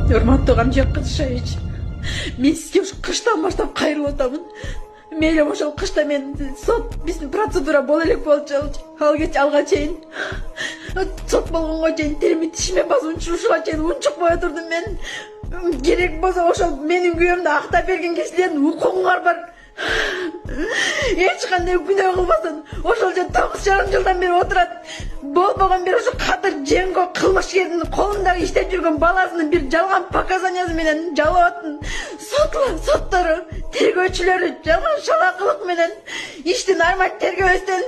Урматтуу Камжан Кыдышевич, мен сизге ушу кыштан баштап кайрылып атамын. Мейлі ошол кышта мен сот биздин процедура боло элек болчу. Алга чейин сот болгонго чейин терими тишиме басып ушуга чейин унчукпай отурдум мен. Керек болсо ошол менин күйөөмдү актап берген кишилердин укугуңар бар. Эч кандай күнөө кылбасын, ошол же 9,5 жылдан бери отурат. Болбогон бир ушу катыр Женго кылмышкердин колундагы иштеп жүргөн баласынын бир жалган показаниясы менен жалоотун соттору, тергөөчүлөрү жалган шалакылык менен ишти нормаль тергөөбөстөн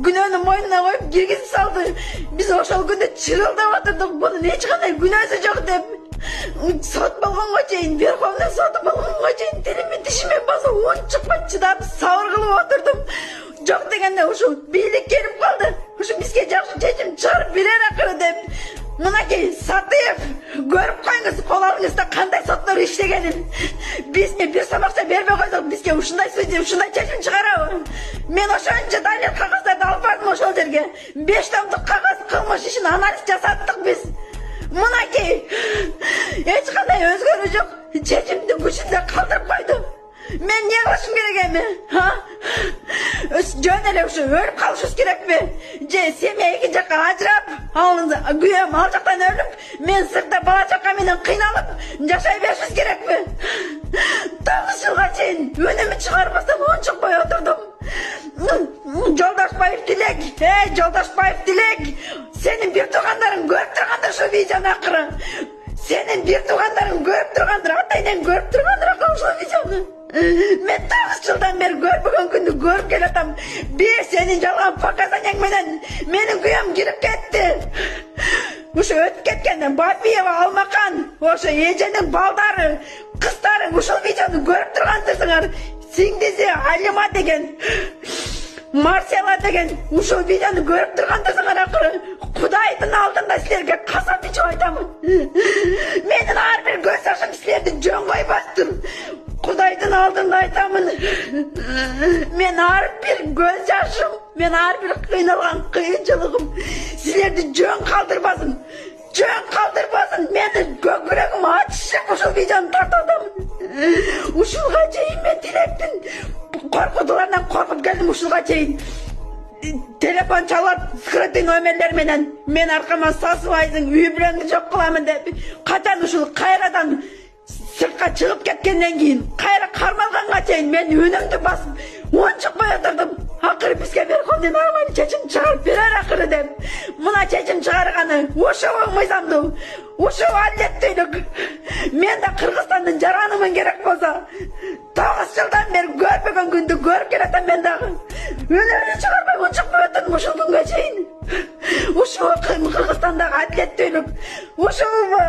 күнөөнү мойнуна коюп киргизип салды. Биз ошол күндө чырылдап отурдук, бунун эч кандай күнөөсү жок деп. Сот болгонго чейин, Верховный сот болгонго чейин терими тишиме басып унчукпай чыдап сабыр кылып отурдум. Жок дегенде ушу бийлик келип калды. Ушу бизге жакшы чечим чыгарып берер акыры деп. Мынакей Сатыев, көрүп коюңуз кол алыңызда кандай соттор иштегенин. Бизге бир сабакча бербей койсок, бизге ушундай чечим чыгарабы? Мен ошончо далил кагаздарды алып бардым ошол жерге. 5 томдук кагаз кылмыш ишин анализ жасаттык биз. Мынакей эч кандай өзгөрүү жок, чечимди күчүндө калтырып койду. Мен не кылышым керек эми? Жөн эле ушу өлүп калышыбыз керекпи? Же семья эки жакка ажырап, күйөөм ал жактан өлүп, мен сыртта бала чака менен кыйналып жашай беришибиз керекпи? 9 жылга чейин үнүмү чыгарбастан унчукпай отурдум. Жолдошбаев Тилек, сенин бир туугандарың көрүп тургандыр ушу видеону акыры. Сенин бир туугандарың көрүп тургандыр, атайын көрүп тургандыр ушул видеону. Мен 9 жылдан бери көрбөгөн күндү көрүп келатам. Бир сенин жалган показанияң менен менин күйөөм кирип кетти. Ушу өтүп кеткенден Бапиева, Алмакан, ошо эженин балдары, кыздары ушул видеону көрүп тургандырсыңар. Сиңдиси Алима деген, Марсела деген ушул видеону көрүп тургандырсыңар акыры. Кудайдын алдында силерге касам ичип айтамын. Менин ар бир көз жашым силерди жөн койбостур. Кудайдын алдында айтамын. Мен ар бир көз жашым, мен ар бир кыйналган кыйынчылыгым силерди жөн калтырбасын. Менин көкүрөгүм ачышып ушул видеону тартып атамын. Ушулга чейин мен Тилектин коркутууларынан коркуп келдим ушулга чейин. Телефон чалып, скрытый номерлер менен мен аркама Сасыбайдын үй бүлөңдү жок кыламын деп, качан ушул кайрадан сыртка чыгып кеткенден кийин, кайра кармалганга чейин мен үнүмдү басып унчукпай отурдум. Акыры бизге Верховный нормаль чечим чыгарып берер акыры деп. Мына чечим чыгарганы ушул мыйзамдуу, ушул адилеттүүлүк. Мен да Кыргызстандын жаранымын керек болсо. 9 жылдан бери көрбөгөн күндү көрүп келатам мен дагы. Үнүмдү чыгарбай унчукпай отурдум ушул күнгө чейин. Ушул Кыргызстандагы адилеттүүлүк, ушулбу?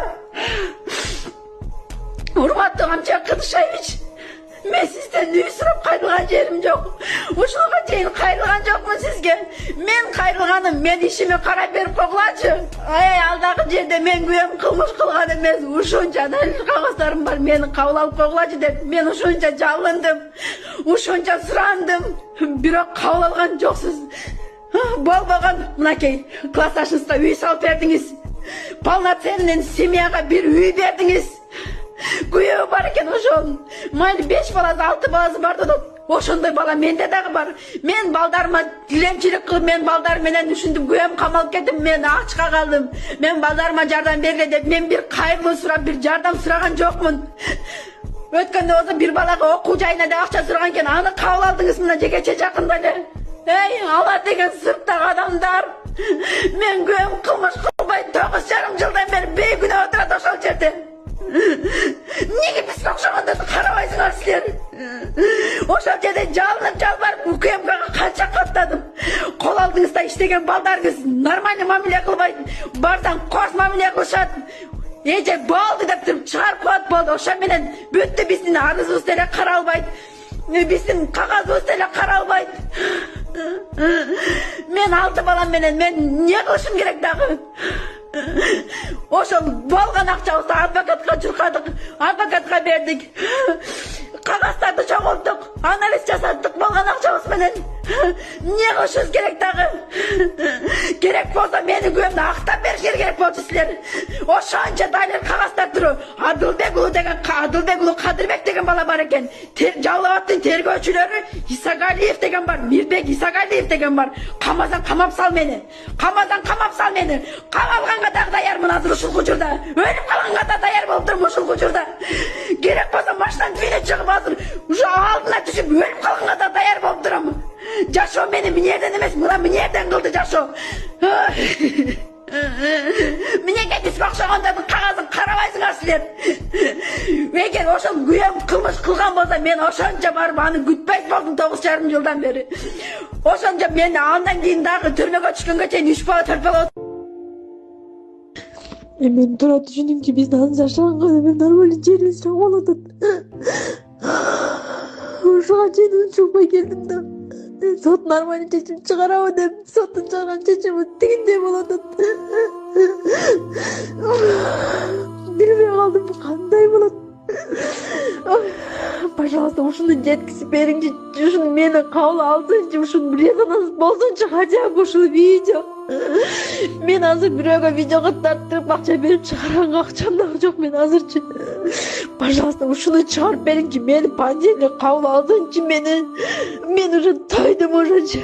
Урматтуу Камжан Кыдышевич, мен сизден үй сурап кайрылган жерим жок. Ушулга чейин кайрылган жокмун сизге. Мен кайрылганым, мен ишиме карап берип койгулачы. Алдагы жерде мен күйөөм кылмыш кылган эмес, ушунча далил кагаздарым бар, мени кабыл алып койгулачы деп мен ушунча жалындым, ушунча сурандым. Бирок кабыл алган жоксуз. Болбогон, мынакей, классташыңызга үй салып бердиңиз. Полноценный семьяга бир үй бердиңиз. Күйөө бар экен ошол. Майли 5 баласы, 6 баласы бар деп. Ошондой бала менде дагы бар. Мен балдарыма тилемчилик кылып, мен балдарым менен ушинтип күйөөм камалып кетип, мен ачка калдым. Мен балдарыма жардам бергиле деп, мен бир кайрылуу сурап, бир жардам сураган жокмун. Өткөндө болсо бир балага окуу жайына да акча сураган экен, аны кабыл алдыңыз мына жекече жакында эле. Ала деген сырттагы адамдар. Мен күйөөм кылмыш кылбай 9,5 жылдан бери бейкүнөө отурат ошол жерде. Неге бизге окшогондорду карабайсыңар силер? Ошол жерде жалынып жалбарып УКМКга канча каттадым. Кол алдыңызда иштеген балдарыңыз нормальный мамиле кылбайт, барсаң кос мамиле кылышат. Эже болду деп туруп чыгарып коет, болду. Ошо менен бүттү, биздин арызыбыз деле каралбайт. Биздин кагазыбыз деле каралбайт. Мен 6 балам менен мен не кылышым керек дагы? Ошол болгон акчабызды адвокатка чуркадык, адвокатка бердик. Кагаздарды чогулттук, анализ жасаттык болгон акчабыз менен. Ne kılışınız gerek dağı? Gerek bolsa meni gömde aktan berişler gerek bolsa sizler. O şanca daylar kağızlar duru. Adılbekulu degen, Adılbekulu Kadırbek degen bala var eken. Cavlavat'ın tergöçülörü İsagaliyev degen var. Mirbek İsagaliyev degen var. Kamazan kamap sal meni. Kamazan kamap sal meni. Kamalganга dağı dayarmın hazır uşul kucurda. Ölüp kalanga da dayar bolup durum uşul kucurda. Gerek bolsa maçtan tüyüne çıkıp hazır. Uşu altına düşüp ölüp kalanga da dayar bolup durum. Caşo beni minyerden emez, buna minyerden kıldı Caşo. Minyerden düşmek ondan kağızın karavaysınlar sizler. Eğer oşun güyem kılmış kılgan bolsa men oşonca barıp anı gütpeyt boldum 9,5 yıldan beri. Oşonca men andan keyin dagı türmege çıkınga çeyin 3 bala 4 bala. Men тура түшүндүм ки биздин азыр жашаганга мен нормально жерибиз жок болот. Ушуга чейин унчукпай келдим да. Сот нормально чечим чыгарабы деп, соттун чыгарган чечими тигиндей болот. Билбей калдым кандай болот. Пожалуйста, ушуну жеткизип бериңчи, ушуну мени кабыл алсынчы, ушунун резонанс болсунчу хотя бы ушул видео. Мен азыр бирөөгө видеого тарттырып акча берип чыгарганга акчам дагы жок мен азырчы. Пожалуйста, ушуну чыгарып бериңчи, мени понедельник кабыл алсынчы мени. Мен уже тойдум ужечи.